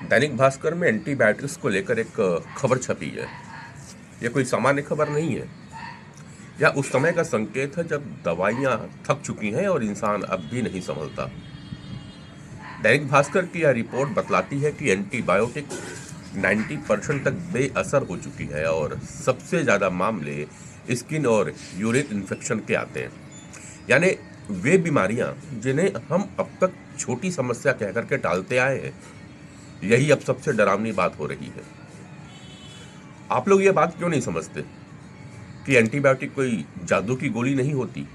दैनिक भास्कर में एंटीबायोटिक्स को लेकर एक खबर छपी है। यह कोई सामान्य खबर नहीं है। यह उस समय का संकेत है जब दवाइयाँ थक चुकी हैं और इंसान अब भी नहीं संभलता। दैनिक भास्कर की यह रिपोर्ट बतलाती है कि एंटीबायोटिक 90% तक बेअसर हो चुकी है और सबसे ज़्यादा मामले स्किन और यूरिन इन्फेक्शन के आते हैं। यानी वे बीमारियां जिन्हें हम अब तक छोटी समस्या कहकर के टालते आए हैं, यही अब सबसे डरावनी बात हो रही है। आप लोग ये बात क्यों नहीं समझते कि एंटीबायोटिक कोई जादू की गोली नहीं होती।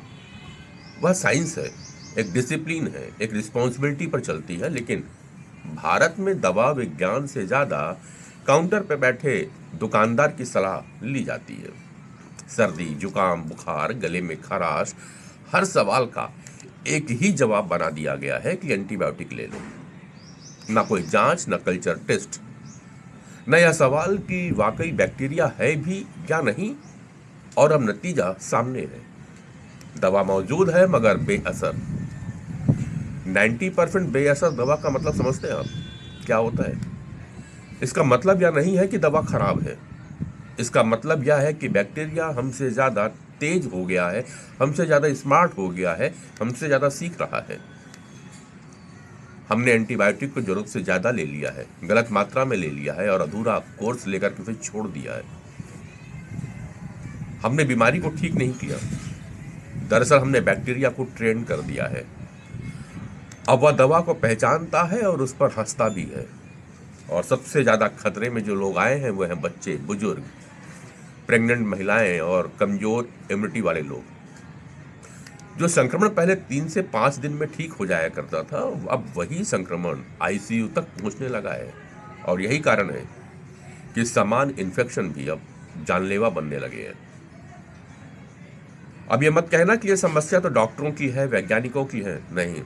वह साइंस है, एक डिसिप्लिन है, एक रिस्पॉन्सिबिलिटी पर चलती है। लेकिन भारत में दवा विज्ञान से ज़्यादा काउंटर पर बैठे दुकानदार की सलाह ली जाती है। सर्दी, जुकाम, बुखार, गले में खराश, हर सवाल का एक ही जवाब बना दिया गया है कि एंटीबायोटिक ले लो। ना कोई जांच, ना कल्चर टेस्ट, न यह सवाल कि वाकई बैक्टीरिया है भी या नहीं। और अब नतीजा सामने है, दवा मौजूद है मगर बेअसर। 90% बेअसर दवा का मतलब समझते हैं आप क्या होता है? इसका मतलब यह नहीं है कि दवा खराब है। इसका मतलब यह है कि बैक्टीरिया हमसे ज़्यादा तेज हो गया है, हमसे ज़्यादा स्मार्ट हो गया है, हमसे ज़्यादा सीख रहा है। हमने एंटीबायोटिक को जरूरत से ज़्यादा ले लिया है, गलत मात्रा में ले लिया है और अधूरा कोर्स लेकर के उसे छोड़ दिया है। हमने बीमारी को ठीक नहीं किया, दरअसल हमने बैक्टीरिया को ट्रेन कर दिया है। अब वह दवा को पहचानता है और उस पर हंसता भी है। और सबसे ज़्यादा खतरे में जो लोग आए हैं वो हैं बच्चे, बुजुर्ग, प्रेग्नेंट महिलाएं और कमज़ोर इम्यूनिटी वाले लोग। जो संक्रमण पहले 3 से 5 दिन में ठीक हो जाया करता था, अब वही संक्रमण आईसीयू तक पहुंचने लगा है। और यही कारण है कि समान इन्फेक्शन भी अब जानलेवा बनने लगे हैं। अब ये मत कहना कि ये समस्या तो डॉक्टरों की है, वैज्ञानिकों की है। नहीं,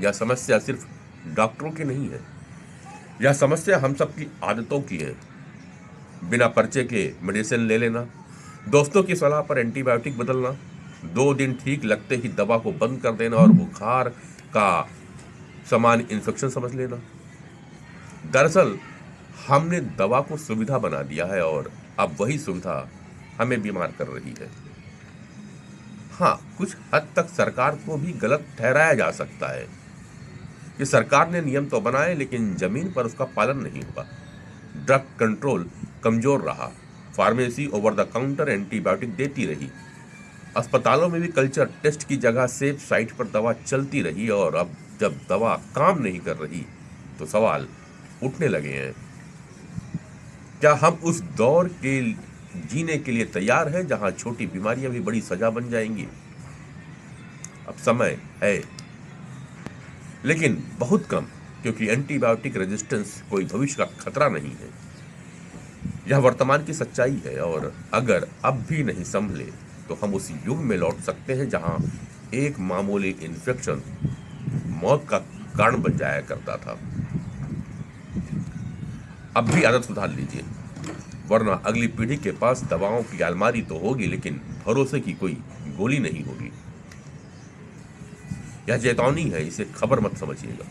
यह समस्या सिर्फ डॉक्टरों की नहीं है। यह समस्या हम सब की आदतों की है। बिना पर्चे के मेडिसिन ले लेना, दोस्तों की सलाह पर एंटीबायोटिक बदलना, 2 दिन ठीक लगते ही दवा को बंद कर देना और बुखार का समान इन्फेक्शन समझ लेना। दरअसल हमने दवा को सुविधा बना दिया है और अब वही सुविधा हमें बीमार कर रही है। हाँ, कुछ हद तक सरकार को भी गलत ठहराया जा सकता है कि सरकार ने नियम तो बनाए लेकिन जमीन पर उसका पालन नहीं हुआ। ड्रग कंट्रोल कमजोर रहा, pharmacy over the counter antibiotic देती रही, अस्पतालों में भी कल्चर टेस्ट की जगह सेफ साइट पर दवा चलती रही। और अब जब दवा काम नहीं कर रही तो सवाल उठने लगे हैं, क्या हम उस दौर के जीने के लिए तैयार हैं जहां छोटी बीमारियां भी बड़ी सजा बन जाएंगी? अब समय है, लेकिन बहुत कम, क्योंकि एंटीबायोटिक रेजिस्टेंस कोई भविष्य का खतरा नहीं है। यह वर्तमान की सच्चाई है और अगर अब भी नहीं संभले तो हम उस युग में लौट सकते हैं जहां एक मामूली इन्फेक्शन मौत का कारण बन जाया करता था। अब भी आदत सुधार लीजिए, वरना अगली पीढ़ी के पास दवाओं की अलमारी तो होगी लेकिन भरोसे की कोई गोली नहीं होगी। यह चेतावनी है, इसे खबर मत समझिएगा।